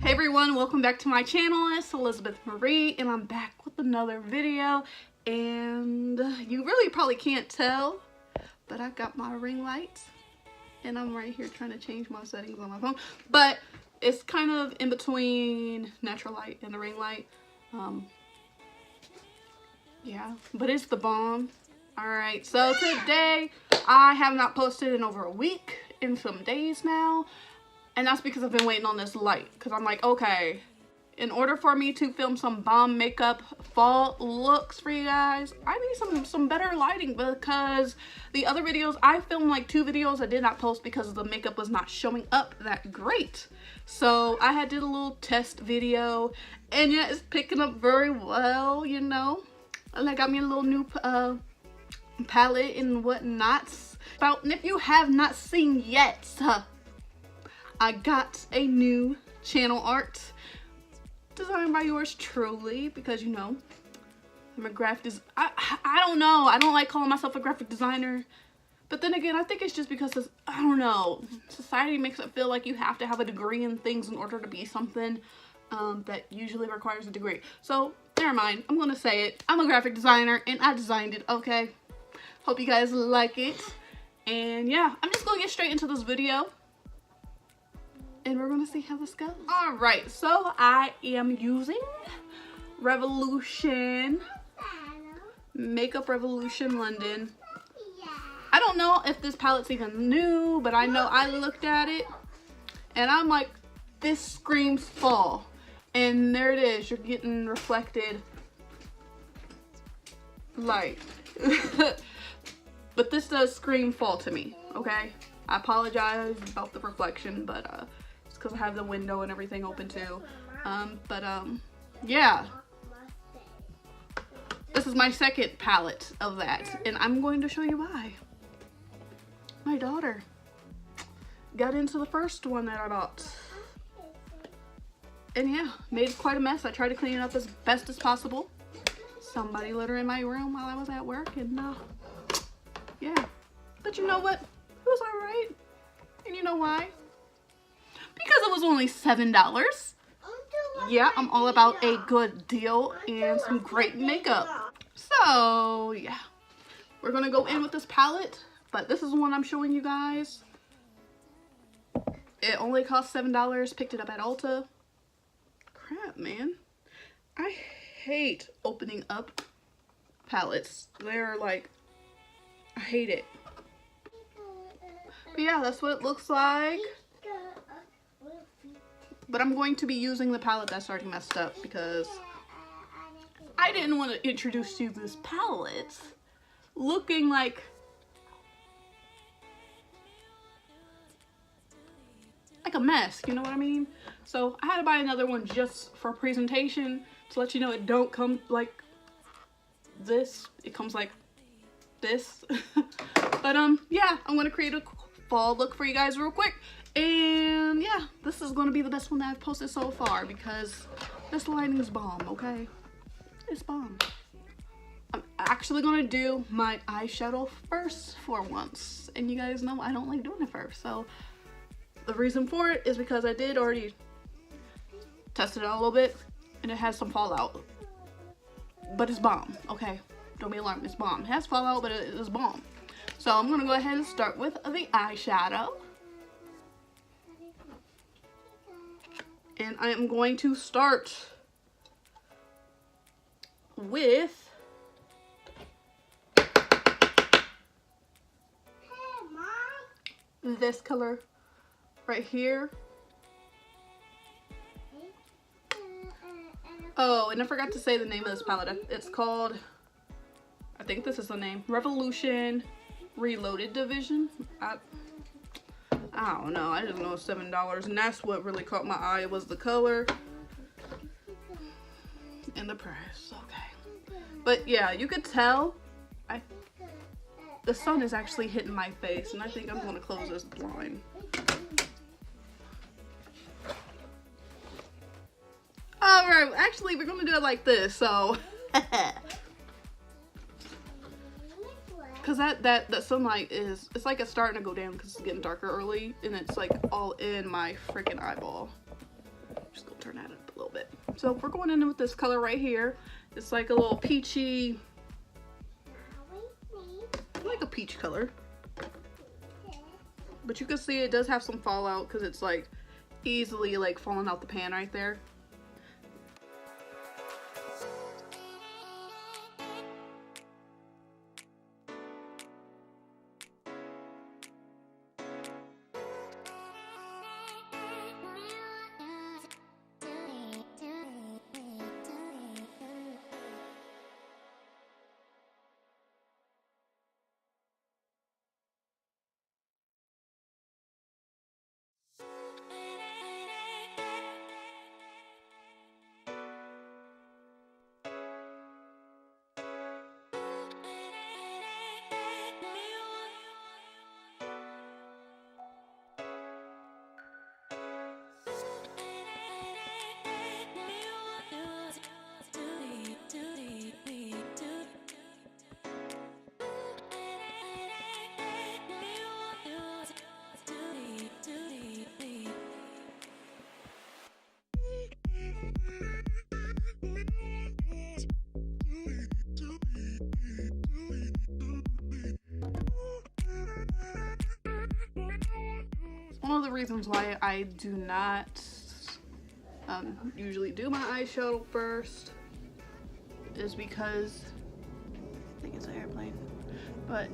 Hey everyone, welcome back to my channel. It's Elizabeth Marie and I'm back with another video. And you really probably can't tell, but I got my ring light and I'm right here trying to change my settings on my phone. But it's kind of in between natural light and the ring light. Yeah, but it's the bomb. Alright, so today I have not posted in over a week, in some days now. And that's because I've been waiting on this light. Because I'm like, okay, in order for me to film some bomb makeup fall looks for you guys, I need some better lighting. Because the other videos, I filmed like 2 videos I did not post because the makeup was not showing up that great. So I had did a little test video. And yeah, it's picking up very well, you know. And I got me a little new palette and whatnot. And if you have not seen yet, I got a new channel art designed by yours truly, because you know I'm a graphic I don't know, I don't like calling myself a graphic designer, but then again I think it's just because I don't know, society makes it feel like you have to have a degree in things in order to be something that usually requires a degree. So never mind, I'm gonna say it, I'm a graphic designer and I designed it. Okay, hope you guys like it. And yeah, I'm just gonna get straight into this video and we're gonna see how this goes. All right, so I am using Revolution, Makeup Revolution London. I don't know if this palette's even new, but I know I looked at it and I'm like, this screams fall. And there it is, you're getting reflected light. But this does scream fall to me, okay? I apologize about the reflection, but it's because I have the window and everything open too. Yeah. This is my second palette of that, and I'm going to show you why. My daughter got into the first one that I bought. And yeah, made quite a mess. I tried to clean it up as best as possible. Somebody lit her in my room while I was at work, and yeah. But you know what? It was alright. And you know why? Because it was only $7. Yeah, I'm all about a good deal and some great makeup. So yeah, we're gonna go in with this palette, but this is the one I'm showing you guys. It only cost $7. Picked it up at Ulta. Crap, man. I hate opening up palettes. They're like, I hate it. But yeah, that's what it looks like. But I'm going to be using the palette that's already messed up because I didn't want to introduce you to this palette looking like a mess, you know what I mean? So I had to buy another one just for presentation to let you know it don't come like this. It comes like this. But yeah, I'm gonna create a fall look for you guys real quick. And yeah, this is gonna be the best one that I've posted so far because this lighting is bomb, okay? It's bomb. I'm actually gonna do my eyeshadow first for once. And you guys know I don't like doing it first. So the reason for it is because I did already test it out a little bit and it has some fallout. But it's bomb, okay? Don't be alarmed, it's bomb. It has fallout, but it is bomb. So I'm gonna go ahead and start with the eyeshadow. And I am going to start with this color right here. Oh, and I forgot to say the name of this palette. It's called, I think this is the name, Revolution Reloaded Division. I don't know, I just know it's $7, and that's what really caught my eye, was the color and the price. Okay, but yeah, you could tell the sun is actually hitting my face, and I think I'm going to close this blind. Alright, actually we're going to do it like this, so because that sunlight is, it's like it's starting to go down because it's getting darker early, and it's like all in my freaking eyeball. Just gonna bit. So we're going in with this color right here. It's like a little peachy, like a peach color. But you can see it does have some fallout because it's like easily like falling out the pan right there. One of the reasons why I do not usually do my eyeshadow first is because I think it's an airplane, but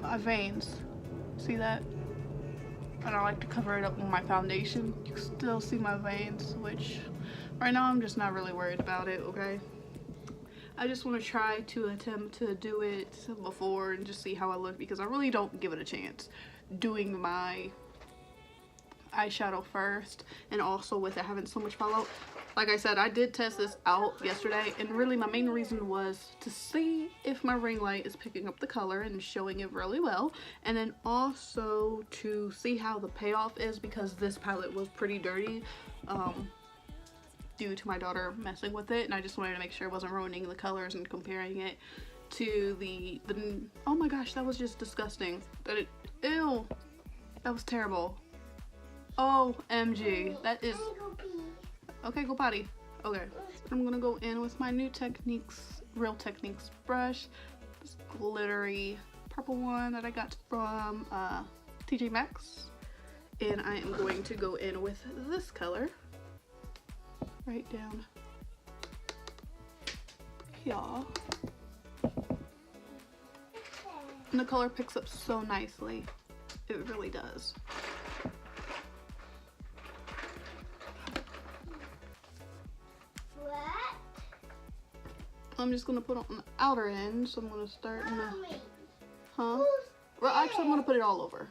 my veins, see that? And I like to cover it up with my foundation. You can still see my veins, which right now I'm just not really worried about it, okay? I just want to try to attempt to do it before and just see how I look, because I really don't give it a chance doing my eyeshadow first, and also with it having so much fallout. Like I said, I did test this out yesterday, and really my main reason was to see if my ring light is picking up the color and showing it really well, and then also to see how the payoff is, because this palette was pretty dirty due to my daughter messing with it, and I just wanted to make sure it wasn't ruining the colors and comparing it to the oh my gosh, that was just disgusting. Ew, that was terrible. OMG, that is, okay, go potty. Okay, I'm gonna go in with my new Techniques, Real Techniques brush, this glittery purple one that I got from TJ Maxx, and I am going to go in with this color right down here, and the color picks up so nicely, it really does. I'm just gonna put it on the outer end, so I'm gonna start in the, well, actually I'm gonna put it all over.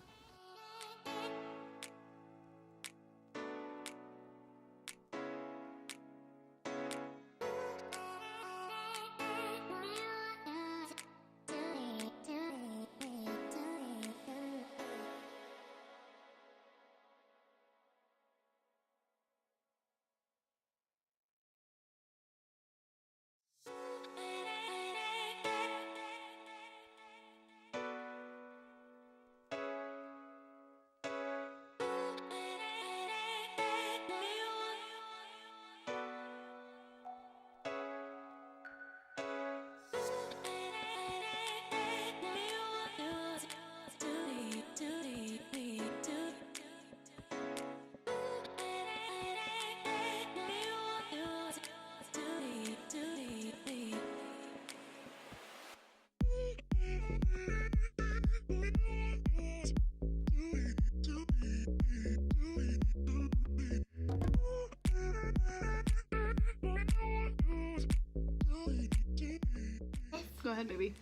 Go ahead, baby.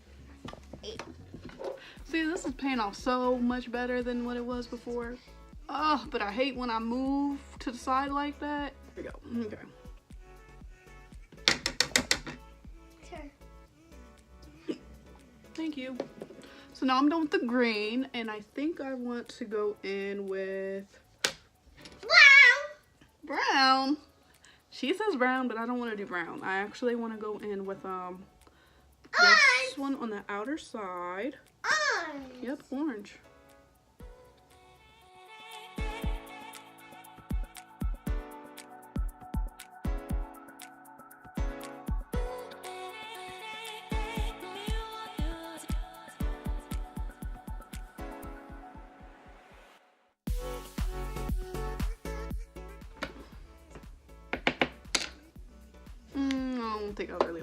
See, this is paying off so much better than what it was before. Oh, but I hate when I move to the side like that. Here we go. Okay. Sure. Thank you. So now I'm done with the green, and I think I want to go in with brown. She says brown, but I don't want to do brown. I actually want to go in with this one on the outer side. Orange. Yep, orange.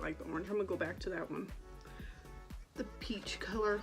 like the orange. I'm gonna go back to that one, the peach color.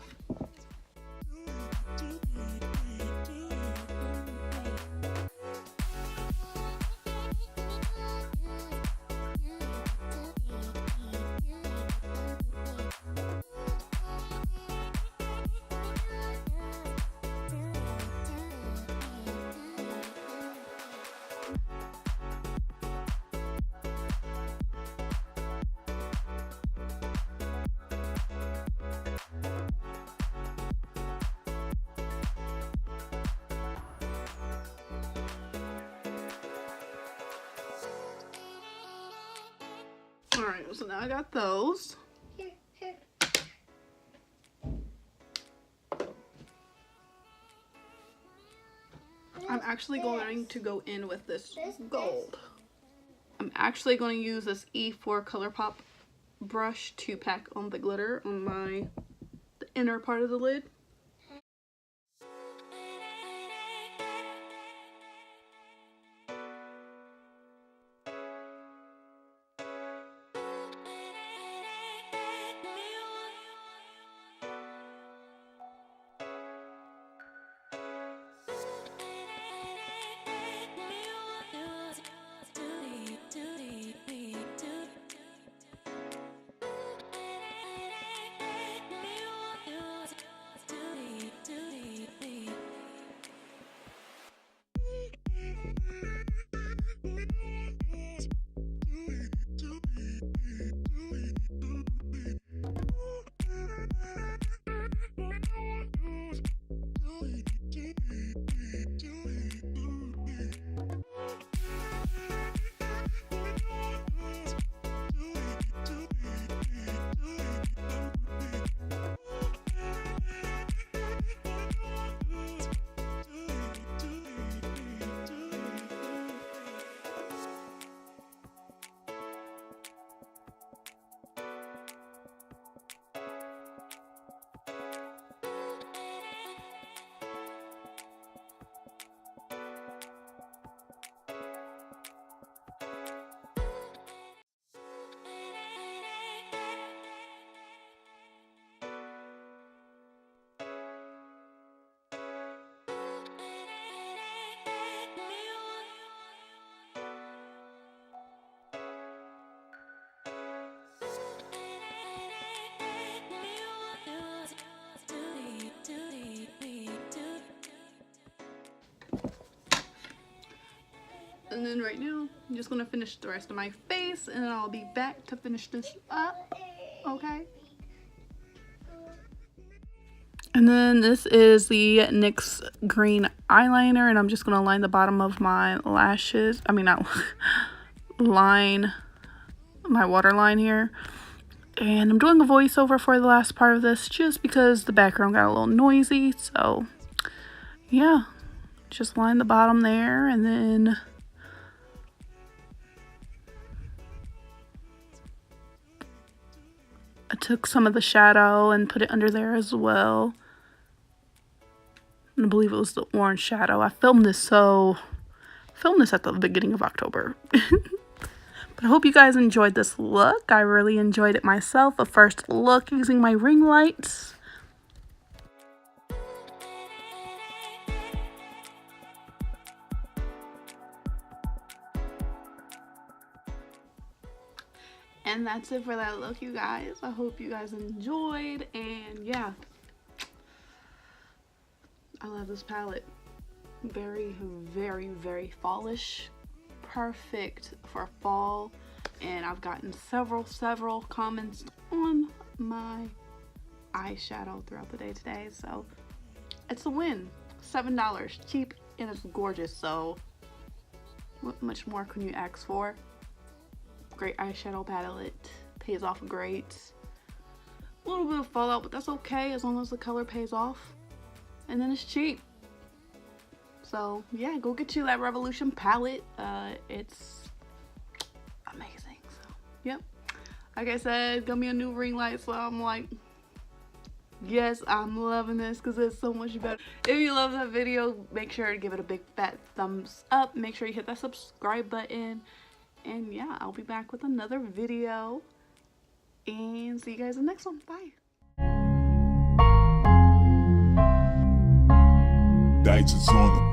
Alright, so now I got those. I'm actually going to go in with this gold. I'm actually going to use this E4 ColourPop brush to pack on the glitter on the inner part of the lid. And then right now, I'm just gonna finish the rest of my face, and then I'll be back to finish this up, okay? And then this is the NYX green eyeliner, and I'm just gonna line the bottom of my lashes. I mean, not line my waterline here. And I'm doing a voiceover for the last part of this just because the background got a little noisy. So yeah, just line the bottom there, and then I took some of the shadow and put it under there as well. I believe it was the orange shadow. I filmed this at the beginning of October. But I hope you guys enjoyed this look. I really enjoyed it myself. A first look using my ring lights. And that's it for that look, you guys. I hope you guys enjoyed, and yeah, I love this palette. Very, very, very fallish. Perfect for fall. And I've gotten several comments on my eyeshadow throughout the day today, so it's a win. $7, cheap, and it's gorgeous. So what much more can you ask for? Great eyeshadow palette, pays off great. A little bit of fallout, but that's okay as long as the color pays off. And then it's cheap. So yeah, go get you that Revolution palette. It's amazing. So yep, like I said, got me a new ring light, so I'm like, yes, I'm loving this because it's so much better. If you love that video, make sure to give it a big fat thumbs up. Make sure you hit that subscribe button. And yeah, I'll be back with another video. and see you guys in the next one. Bye. Dice is on the